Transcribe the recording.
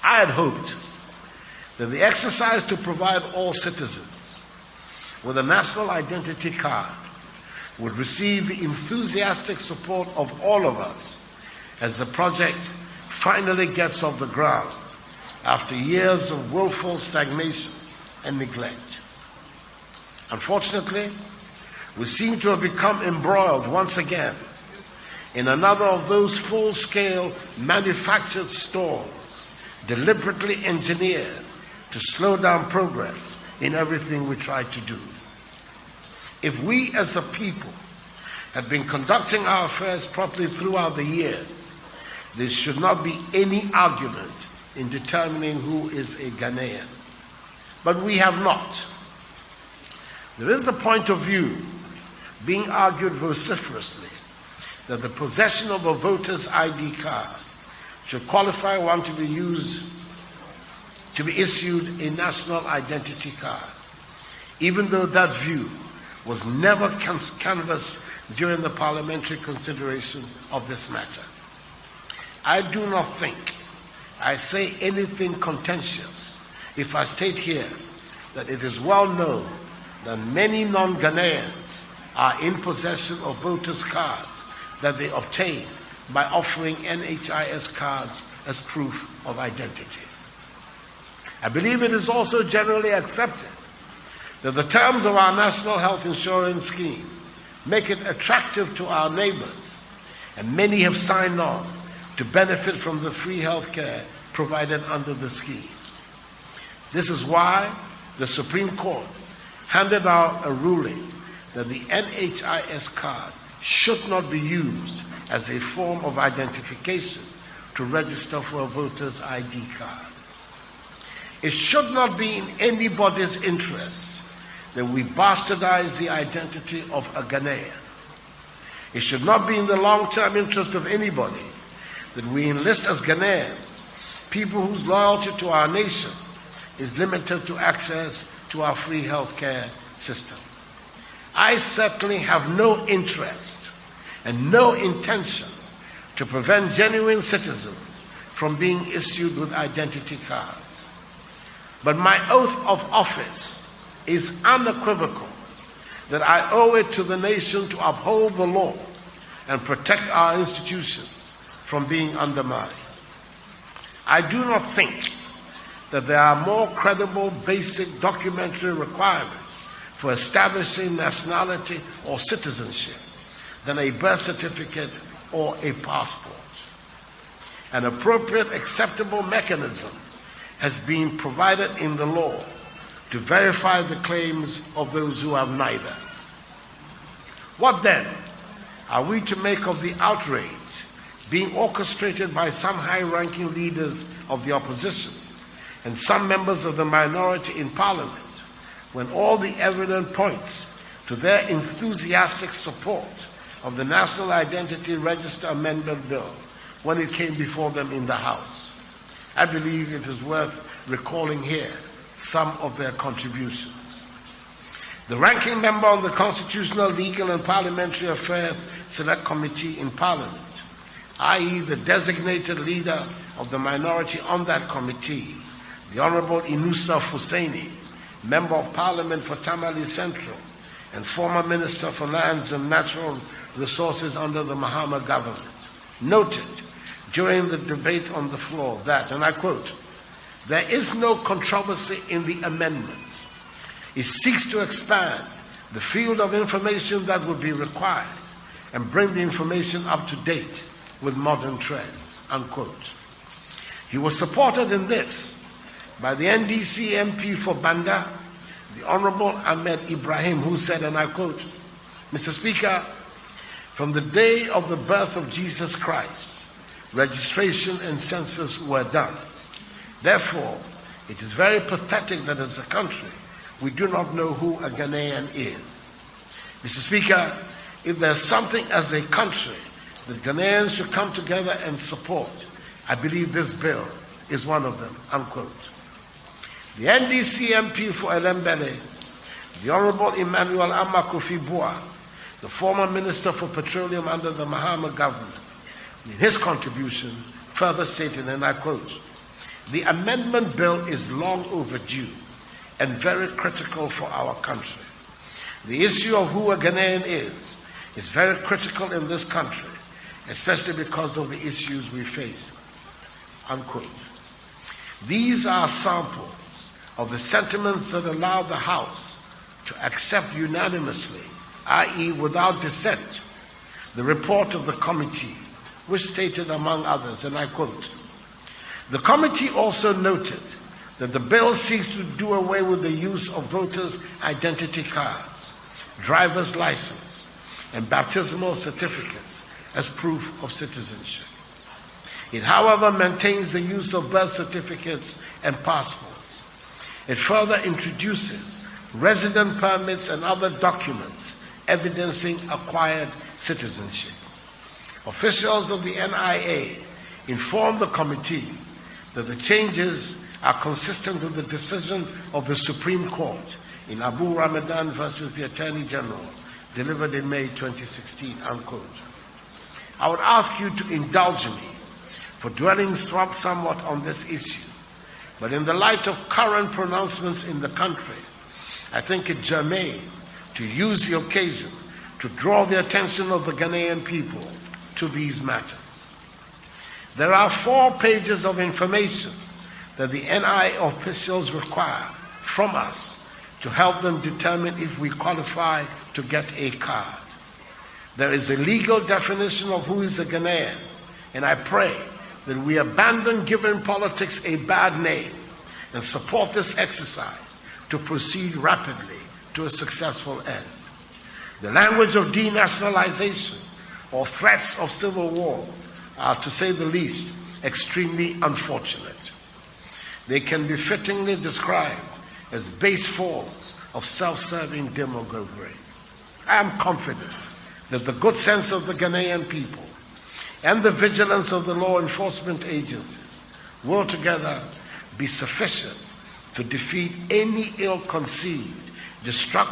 I had hoped that the exercise to provide all citizens with a national identity card would receive the enthusiastic support of all of us as the project finally gets off the ground after years of willful stagnation and neglect. Unfortunately, we seem to have become embroiled once again in another of those full-scale manufactured storms deliberately engineered to slow down progress in everything we try to do. If we as a people had been conducting our affairs properly throughout the years, there should not be any argument in determining who is a Ghanaian. But we have not. There is a point of view being argued vociferously that the possession of a voter's ID card should qualify one to be issued a national identity card, even though that view was never canvassed during the parliamentary consideration of this matter. I do not think I say anything contentious if I state here that it is well known that many non-Ghanaians are in possession of voters' cards that they obtain by offering NHIS cards as proof of identity. I believe it is also generally accepted that the terms of our national health insurance scheme make it attractive to our neighbors, and many have signed on to benefit from the free health care provided under the scheme. This is why the Supreme Court handed out a ruling that the NHIS card should not be used as a form of identification to register for a voter's ID card. It should not be in anybody's interest that we bastardize the identity of a Ghanaian. It should not be in the long-term interest of anybody that we enlist as Ghanaians people whose loyalty to our nation is limited to access to our free health care system. I certainly have no interest and no intention to prevent genuine citizens from being issued with identity cards. But my oath of office is unequivocal that I owe it to the nation to uphold the law and protect our institutions from being undermined. I do not think that there are more credible basic documentary requirements for establishing nationality or citizenship than a birth certificate or a passport. An appropriate, acceptable mechanism has been provided in the law to verify the claims of those who have neither. What then are we to make of the outrage being orchestrated by some high-ranking leaders of the opposition and some members of the minority in Parliament when all the evidence points to their enthusiastic support of the National Identity Register Amendment Bill when it came before them in the House? I believe it is worth recalling here some of their contributions. The ranking member on the Constitutional, Legal and Parliamentary Affairs Select Committee in Parliament, i.e. the designated leader of the minority on that committee, the Honorable Inusa Hussaini, Member of Parliament for Tamale Central and former Minister for Lands and Natural Resources under the Mahama government, noted during the debate on the floor that, and I quote, "There is no controversy in the amendments. It seeks to expand the field of information that would be required and bring the information up to date with modern trends," unquote. He was supported in this by the NDC MP for Banda, the Honorable Ahmed Ibrahim, who said, and I quote, "Mr. Speaker, from the day of the birth of Jesus Christ, registration and census were done. Therefore, it is very pathetic that as a country, we do not know who a Ghanaian is. Mr. Speaker, if there's something as a country that Ghanaians should come together and support, I believe this bill is one of them," unquote. The NDC MP for Elembele, the Honorable Emmanuel Amakofi-Boa, the former Minister for Petroleum under the Mahama government, in his contribution further stated, and I quote, The amendment bill is long overdue and very critical for our country. The issue of who a Ghanaian is very critical in this country, especially because of the issues we face." Unquote. These are samples of the sentiments that allowed the House to accept unanimously, i.e. without dissent, the report of the committee, which stated, among others, and I quote, "The committee also noted that the bill seeks to do away with the use of voters' identity cards, driver's license, and baptismal certificates as proof of citizenship. It, however, maintains the use of birth certificates and passports. It further introduces resident permits and other documents evidencing acquired citizenship. Officials of the NIA informed the committee that the changes are consistent with the decision of the Supreme Court in Abu Ramadan versus the Attorney General, delivered in May 2016, unquote. I would ask you to indulge me for dwelling somewhat on this issue, but in the light of current pronouncements in the country, I think it germane to use the occasion to draw the attention of the Ghanaian people to these matters. There are 4 pages of information that the NI officials require from us to help them determine if we qualify to get a card. There is a legal definition of who is a Ghanaian, and I pray that we abandon giving politics a bad name and support this exercise to proceed rapidly to a successful end. The language of denationalization or threats of civil war are, to say the least, extremely unfortunate. They can be fittingly described as base forms of self-serving demagoguery. I am confident that the good sense of the Ghanaian people and the vigilance of the law enforcement agencies will together be sufficient to defeat any ill-conceived, destructive